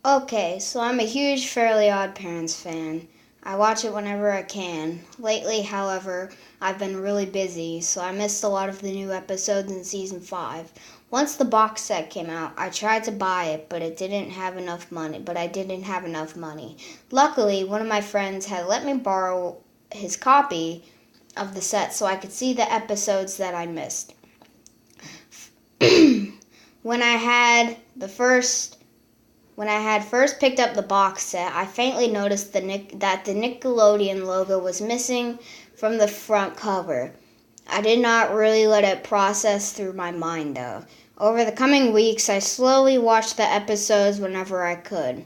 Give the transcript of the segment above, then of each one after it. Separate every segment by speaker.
Speaker 1: Okay, so I'm a huge Fairly Odd Parents fan. I watch it whenever I can. Lately, however, I've been really busy, so I missed a lot of the new episodes in season 5. Once the box set came out, I tried to buy it, but I didn't have enough money. Luckily, one of my friends had let me borrow his copy of the set so I could see the episodes that I missed. When I had first picked up the box set, I faintly noticed that the Nickelodeon logo was missing from the front cover. I did not really let it process through my mind, though. Over the coming weeks, I slowly watched the episodes whenever I could.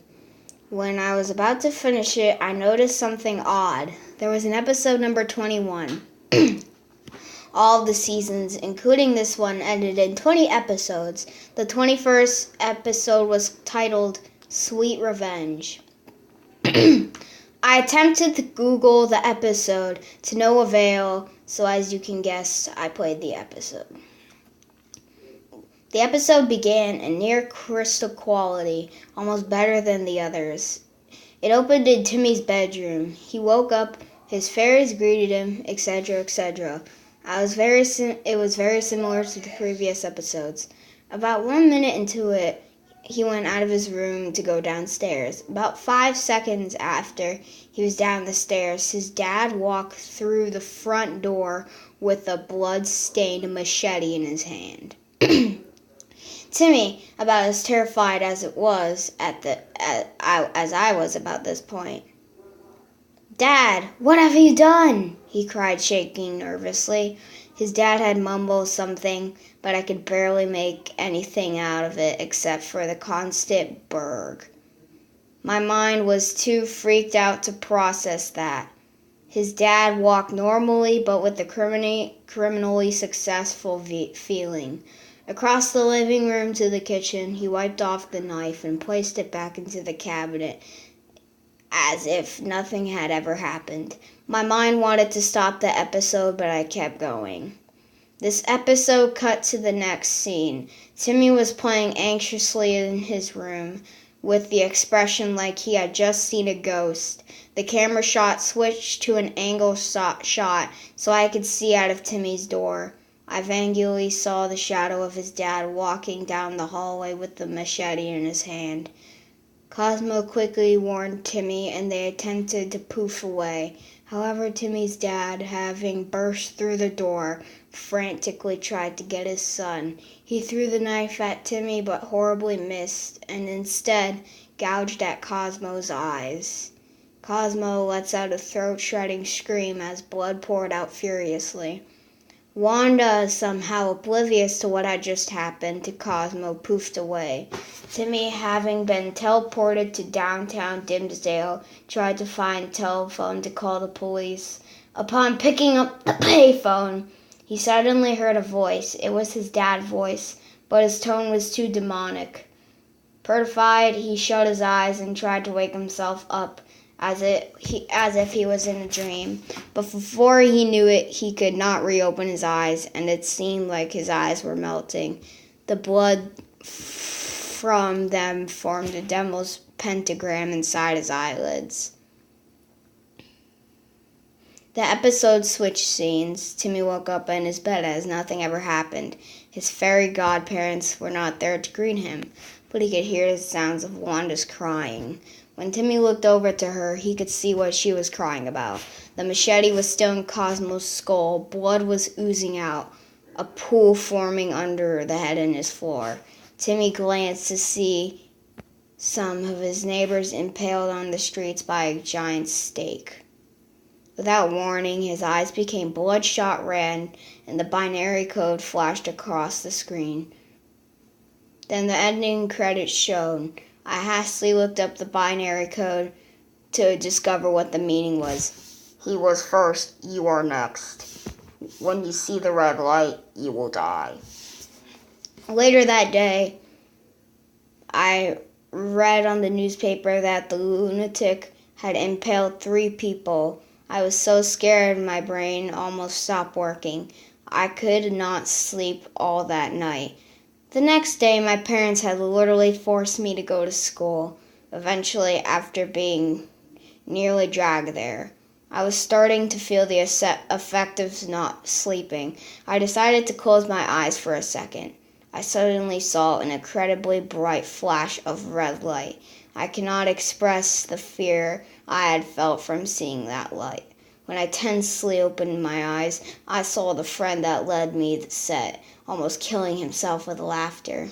Speaker 1: When I was about to finish it, I noticed something odd. There was an episode number 21. All of the seasons, including this one, ended in 20 episodes. The 21st episode was titled Sweet Revenge. I attempted to Google the episode to no avail, so as you can guess, I played the episode. The episode began in near crystal quality, almost better than the others. It opened in Timmy's bedroom. He woke up, his fairies greeted him, etc., etc. It was very similar to the previous episodes. About 1 minute into it, he went out of his room to go downstairs. About 5 seconds after he was down the stairs, his dad walked through the front door with a blood-stained machete in his hand. Timmy, about as terrified as I was about this point. "Dad, what have you done?" he cried, shaking nervously. His dad had mumbled something, but I could barely make anything out of it except for the constant burg. My mind was too freaked out to process that. His dad walked normally, but with a criminally successful feeling. Across the living room to the kitchen, he wiped off the knife and placed it back into the cabinet, as if nothing had ever happened. My mind wanted to stop the episode, but I kept going. This episode cut to the next scene. Timmy was playing anxiously in his room, with the expression like he had just seen a ghost. The camera shot switched to an angle shot so I could see out of Timmy's door. I vaguely saw the shadow of his dad walking down the hallway with the machete in his hand. Cosmo quickly warned Timmy, and they attempted to poof away. However, Timmy's dad, having burst through the door, frantically tried to get his son. He threw the knife at Timmy, but horribly missed, and instead gouged at Cosmo's eyes. Cosmo lets out a throat-shredding scream as blood poured out furiously. Wanda, somehow oblivious to what had just happened to Cosmo, poofed away. Timmy, having been teleported to downtown Dimsdale, tried to find a telephone to call the police. Upon picking up the payphone, he suddenly heard a voice. It was his dad's voice, but his tone was too demonic. Petrified, he shut his eyes and tried to wake himself up, as if he was in a dream. But before he knew it, he could not reopen his eyes, and it seemed like his eyes were melting. The blood from them formed a devil's pentagram inside his eyelids. The episode switched scenes. Timmy woke up in his bed as nothing ever happened. His fairy godparents were not there to greet him, but he could hear the sounds of Wanda's crying. When Timmy looked over to her, he could see what she was crying about. The machete was still in Cosmo's skull. Blood was oozing out, a pool forming under the head in his floor. Timmy glanced to see some of his neighbors impaled on the streets by a giant stake. Without warning, his eyes became bloodshot red, and the binary code flashed across the screen. Then the ending credits showed. I hastily looked up the binary code to discover what the meaning was. He was first, you are next. When you see the red light, you will die. Later that day, I read on the newspaper that the lunatic had impaled 3 people. I was so scared my brain almost stopped working. I could not sleep all that night. The next day, my parents had literally forced me to go to school. Eventually, after being nearly dragged there, I was starting to feel the effect of not sleeping. I decided to close my eyes for a second. I suddenly saw an incredibly bright flash of red light. I cannot express the fear I had felt from seeing that light. When I tensely opened my eyes, I saw the friend that led me the set, almost killing himself with laughter.